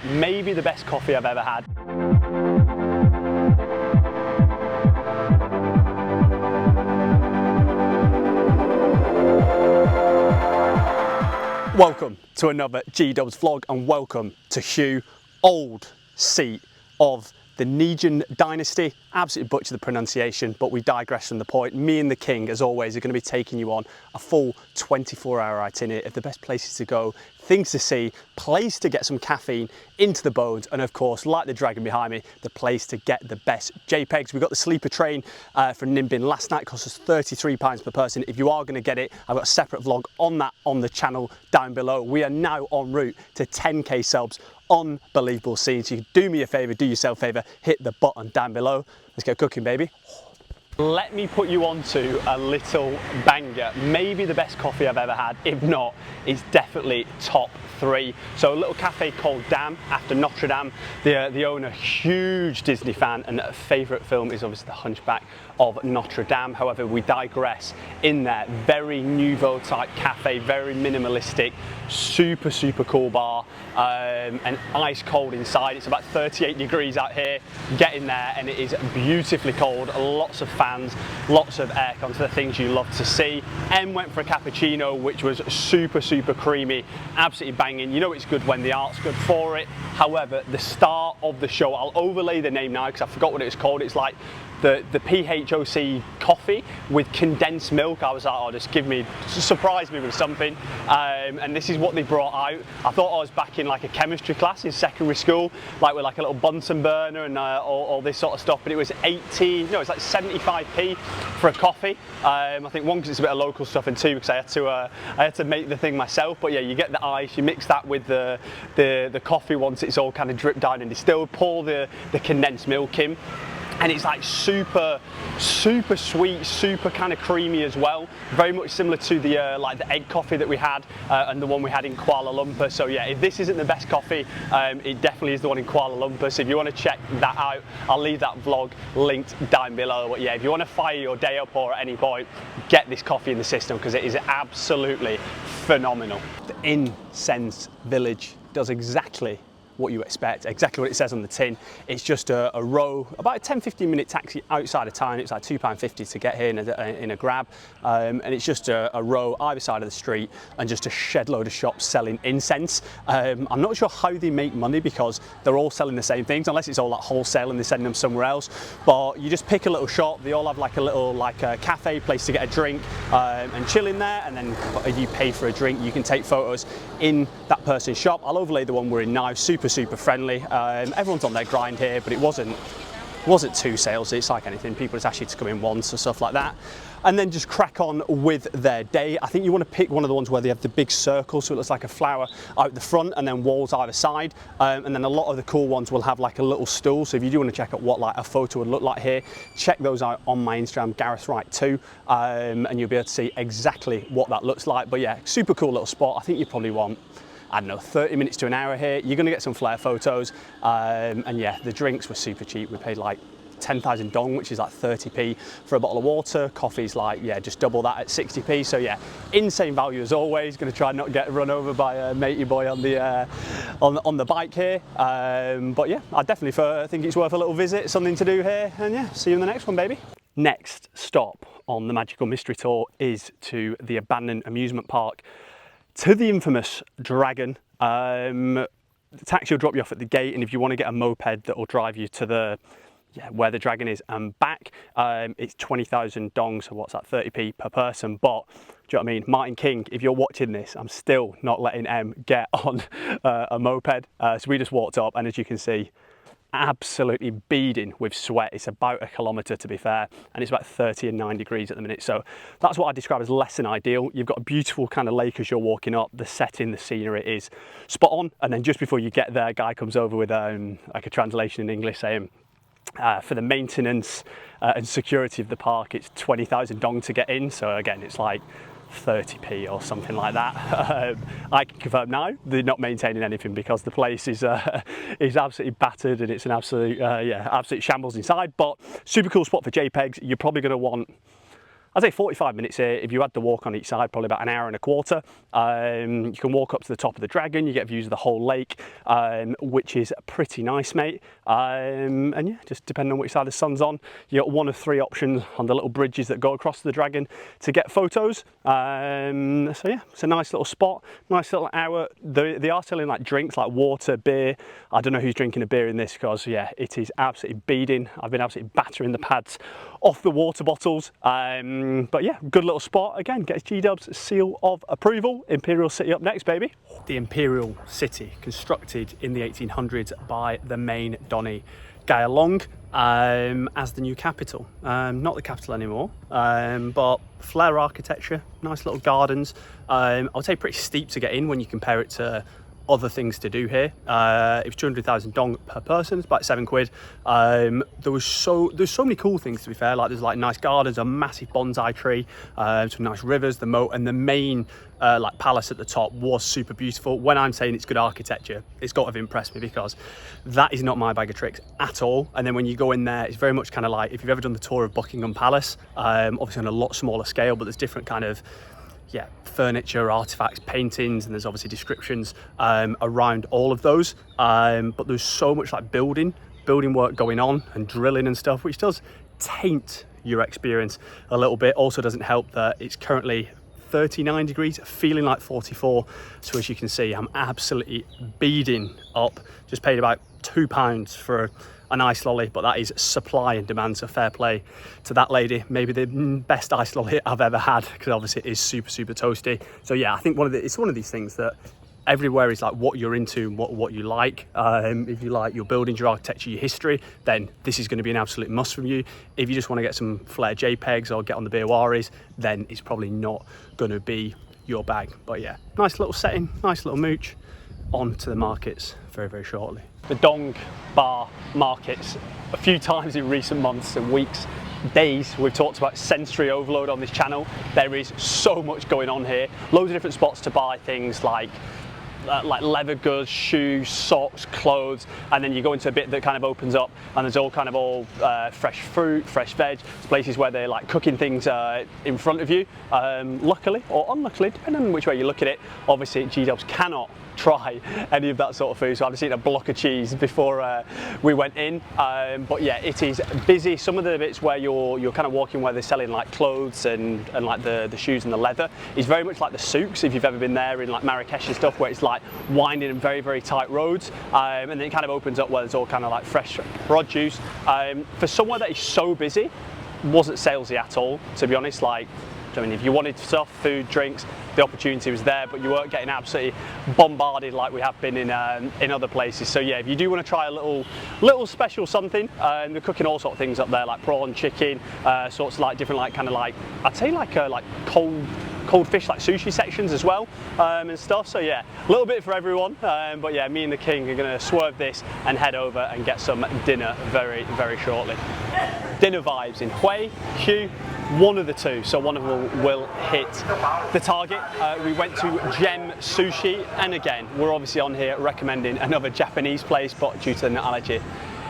maybe the best coffee I've ever had. Welcome to another G-Dubs vlog and welcome to Hugh, old seat of the Negan dynasty. Absolutely butchered the pronunciation, but we digress from the point. Me and the King, as always, are going to be taking you on a full 24-hour itinerary of the best places to go, things to see, place to get some caffeine into the bones, and of course, like the dragon behind me, the place to get the best JPEGs. We got the sleeper train from Nimbin last night, cost us £33 per person. If you are going to get it, I've got a separate vlog on that on the channel down below. We are now en route to 10k subs. Unbelievable scene. So you do me a favour, do yourself a favour, hit the button down below. Let's get cooking, baby. Let me put you on to a little banger. Maybe the best coffee I've ever had. If not, it's definitely top 3. So a little cafe called Dam, after Notre Dame. The owner, huge Disney fan, and a favourite film is obviously The Hunchback of Notre Dame. However, we digress in there. Very nouveau type cafe, very minimalistic, super cool bar, and ice cold inside. It's about 38 degrees out here. Get in there and it is beautifully cold. Lots of fans, lots of aircon, so the things you love to see. Em went for a cappuccino, which was super creamy, absolutely banging. You know it's good when the art's good for it. However, the star of the show, I'll overlay the name now because I forgot what it was called. It's like the PHOC coffee with condensed milk. I was like, oh, just surprise me with something. And this is what they brought out. I thought I was back in like a chemistry class in secondary school, like with like a little Bunsen burner and all this sort of stuff. But it was it's like 75p for a coffee. I think one, because it's a bit of local stuff, and two, because I had to make the thing myself. But yeah, you get the ice, you mix that with the coffee once it's all kind of dripped down and distilled. Pour the condensed milk in. And it's like super sweet, super kind of creamy as well. Very much similar to the like the egg coffee that we had and the one we had in Kuala Lumpur. So yeah, if this isn't the best coffee, it definitely is the one in Kuala Lumpur. So if you want to check that out, I'll leave that vlog linked down below. But yeah, if you want to fire your day up or at any point, get this coffee in the system because it is absolutely phenomenal. The Incense Village does exactly what you expect, exactly what it says on the tin. It's just a row, about a 10-15 minute taxi outside of town. It's like £2.50 to get here in a grab, and it's just a row either side of the street and just a shed load of shops selling incense. I'm not sure how they make money because they're all selling the same things, unless it's all like wholesale and they're sending them somewhere else. But you just pick a little shop. They all have like a little cafe place to get a drink and chill in there, and then you pay for a drink. You can take photos in that person's shop. I'll overlay the one we're in now. Super friendly. Everyone's on their grind here, but it wasn't too salesy. It's like anything, people just ask you to come in once or stuff like that, and then just crack on with their day. I think you want to pick one of the ones where they have the big circle, so it looks like a flower out the front and then walls either side, and then a lot of the cool ones will have like a little stool. So if you do want to check out what like a photo would look like here, check those out on my Instagram, Gareth Wright 2, and you'll be able to see exactly what that looks like. But yeah, super cool little spot. I think you probably want, I don't know, 30 minutes to an hour here. You're going to get some flare photos, and yeah, the drinks were super cheap. We paid like 10,000 dong, which is like 30p for a bottle of water. Coffee's like, yeah, just double that at 60p. So yeah, insane value as always. Going to try and not get run over by a matey boy on the bike here. But yeah, I definitely think it's worth a little visit, something to do here, and yeah, see you in the next one, baby. Next stop on the Magical Mystery Tour is to the abandoned amusement park, to the infamous Dragon. The taxi will drop you off at the gate, and if you want to get a moped that will drive you to where the Dragon is and back, it's 20,000 dong, so what's that, 30p per person. But do you know what I mean? Martin King, if you're watching this, I'm still not letting Em get on a moped. So we just walked up, and as you can see, absolutely beading with sweat. It's about a kilometre, to be fair, and it's about 39 degrees at the minute, so that's what I describe as less than ideal. You've got a beautiful kind of lake as you're walking up. The setting, the scenery is spot on, and then just before you get there, a guy comes over with like a translation in English saying for the maintenance and security of the park, it's 20,000 dong to get in. So again, it's like 30p or something like that. I can confirm now they're not maintaining anything because the place is absolutely battered, and it's an absolute absolute shambles inside. But super cool spot for JPEGs. You're probably going to want, I'd say 45 minutes here. If you had to walk on each side, probably about an hour and a quarter. You can walk up to the top of the Dragon, you get views of the whole lake, which is pretty nice, mate. And yeah, just depending on which side the sun's on, you got one of 3 options on the little bridges that go across the Dragon to get photos. So yeah, it's a nice little spot, nice little hour. They are selling like drinks like water, beer. I don't know who's drinking a beer in this, because yeah, it is absolutely beading. I've been absolutely battering the pads off the water bottles. But yeah, good little spot. Again, gets G-Dub's seal of approval. Imperial City up next, baby. The Imperial City, constructed in the 1800s by the main Donny Gaelong as the new capital. Not the capital anymore, but flair architecture, nice little gardens. I would say pretty steep to get in when you compare it to other things to do here. It was 200,000 dong per person. It's about £7. There's so many cool things, to be fair. Like there's like nice gardens, a massive bonsai tree, some nice rivers, the moat, and the main like palace at the top was super beautiful. When I'm saying it's good architecture, it's got to have impressed me, because that is not my bag of tricks at all. And then when you go in there, it's very much kind of like if you've ever done the tour of Buckingham Palace, obviously on a lot smaller scale, but there's different kind of furniture, artifacts, paintings, and there's obviously descriptions around all of those, but there's so much like building work going on and drilling and stuff, which does taint your experience a little bit. Also doesn't help that it's currently 39 degrees, feeling like 44, so as you can see, I'm absolutely beading up. Just paid about £2 for an ice lolly, but that is supply and demand, so fair play to that lady. Maybe the best ice lolly I've ever had, because obviously it is super toasty. So yeah, I think it's one of these things that everywhere is like what you're into and what you like. If you like your buildings, your architecture, your history, then this is going to be an absolute must from you. If you just want to get some flare JPEGs or get on the Biawaris, then it's probably not going to be your bag. But yeah, nice little setting, nice little mooch. On to the markets very shortly. The Dong Bar markets, a few times in recent months and weeks, days, we've talked about sensory overload on this channel. There is so much going on here. Loads of different spots to buy things like leather goods, shoes, socks, clothes, and then you go into a bit that kind of opens up and there's all fresh fruit, fresh veg. It's places where they're like cooking things in front of you, luckily or unluckily, depending on which way you look at it. Obviously G-Dubs cannot try any of that sort of food, so I've just eaten a block of cheese before we went in, but yeah, it is busy. Some of the bits where you're kind of walking where they're selling like clothes and like the shoes and the leather is very much like the souks, if you've ever been there in like Marrakesh and stuff, where it's like winding and very tight roads, and then it kind of opens up where there's all kind of like fresh produce. For somewhere that is so busy, wasn't salesy at all, to be honest. Like, I mean, if you wanted stuff, food, drinks, the opportunity was there, but you weren't getting absolutely bombarded like we have been in other places. So yeah, if you do want to try a little special something, they're cooking all sorts of things up there, like prawn, chicken, sorts of like different I'd say like cold fish, like sushi sections as well, and stuff. So yeah, a little bit for everyone, but yeah, me and the king are going to swerve this and head over and get some dinner very shortly. Dinner vibes in Hui, Hue, one of the two, so one of them will hit the target. We went to Gem Sushi, and again, we're obviously on here recommending another Japanese place, but due to the nut allergy,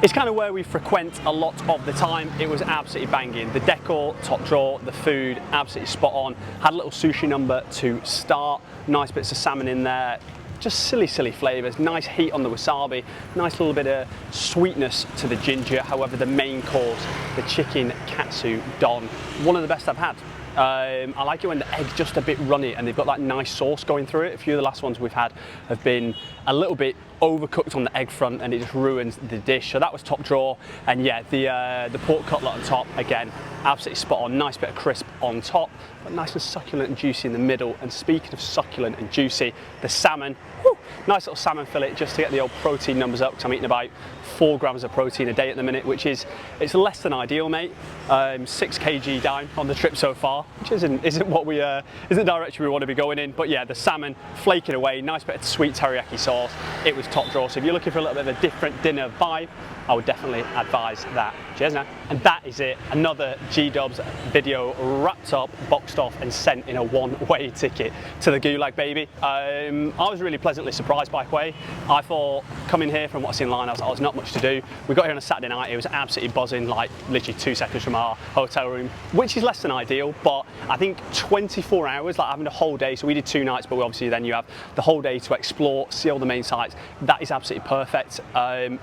it's kind of where we frequent a lot of the time. It was absolutely banging. The decor, top drawer, the food, absolutely spot on. Had a little sushi number to start, nice bits of salmon in there, just silly flavours, nice heat on the wasabi, nice little bit of sweetness to the ginger. However, the main course, the chicken katsu don, one of the best I've had. I like it when the egg's just a bit runny and they've got that nice sauce going through it. A few of the last ones we've had have been a little bit overcooked on the egg front and it just ruins the dish. So that was top drawer. And yeah, the pork cutlet on top, again, absolutely spot on. Nice bit of crisp on top, but nice and succulent and juicy in the middle. And speaking of succulent and juicy, the salmon, whew, nice little salmon fillet just to get the old protein numbers up, because I'm eating about 4 grams of protein a day at the minute, which is, it's less than ideal, mate. 6 kg down on the trip so far, which isn't what we isn't the direction we want to be going in. But yeah, the salmon flaking away, nice bit of sweet teriyaki sauce. course, it was top drawer. So if you're looking for a little bit of a different dinner vibe, I would definitely advise that. Cheers now. And that is it. Another G-Dubs video wrapped up, boxed off and sent in a one-way ticket to the Gulag, baby. I was really pleasantly surprised by Quay. I thought coming here from what's in line, I was not much to do. We got here on a Saturday night. It was absolutely buzzing, like literally 2 seconds from our hotel room, which is less than ideal, but I think 24 hours, like having a whole day. So we did 2 nights, but obviously then you have the whole day to explore, see all the main sites. That is absolutely perfect.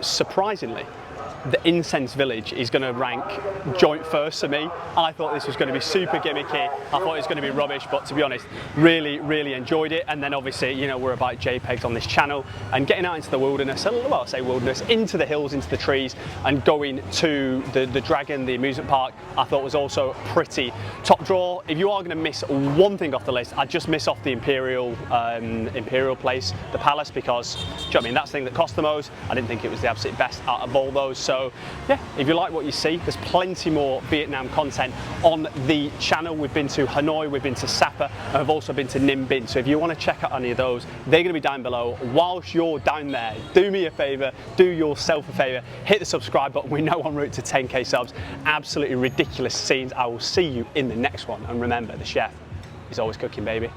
Surprisingly, the Incense Village is going to rank joint first for me. I thought this was going to be super gimmicky. I thought it was going to be rubbish, but to be honest, really enjoyed it. And then obviously, you know, we're about JPEGs on this channel and getting out into the wilderness, well, I say wilderness, into the hills, into the trees, and going to the Dragon, the amusement park, I thought was also pretty top drawer. If you are going to miss one thing off the list, I'd just miss off the Imperial place, the palace, because, do you know what I mean, that's the thing that cost the most. I didn't think it was the absolute best out of all those. So yeah, if you like what you see, there's plenty more Vietnam content on the channel. We've been to Hanoi, we've been to Sapa, and we've also been to Ninh Binh. So if you want to check out any of those, they're going to be down below. Whilst you're down there, do me a favour, do yourself a favour, hit the subscribe button. We're now en route to 10k subs. Absolutely ridiculous scenes. I will see you in the next one. And remember, the chef is always cooking, baby.